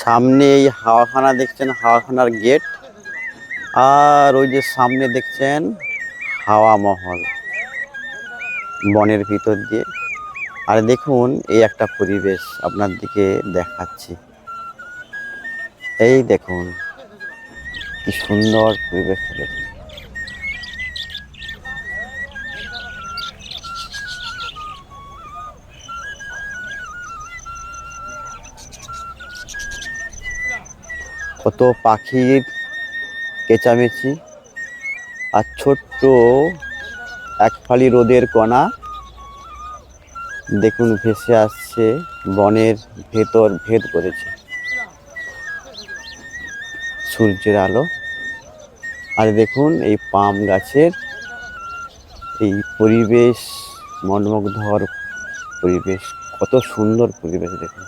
সামনে এই হাওয়াখানা দেখছেন, হাওয়াখানার গেট। আর ওই যে সামনে দেখছেন হাওয়া মহল, বনের ভিতর দিয়ে। আর দেখুন এই একটা পরিবেশ আপনার দিকে দেখাচ্ছি। এই দেখুন কি সুন্দর পরিবেশটা দেখুন। কত পাখির চেঁচামেচি, আর ছোট্ট এক ফালি রোদের কণা দেখুন ভেসে আসছে, বনের ভেতর ভেদ করেছে সূর্যের আলো। আর দেখুন এই পাম গাছের এই পরিবেশ, মনোমুগ্ধকর পরিবেশ, কত সুন্দর পরিবেশ দেখুন।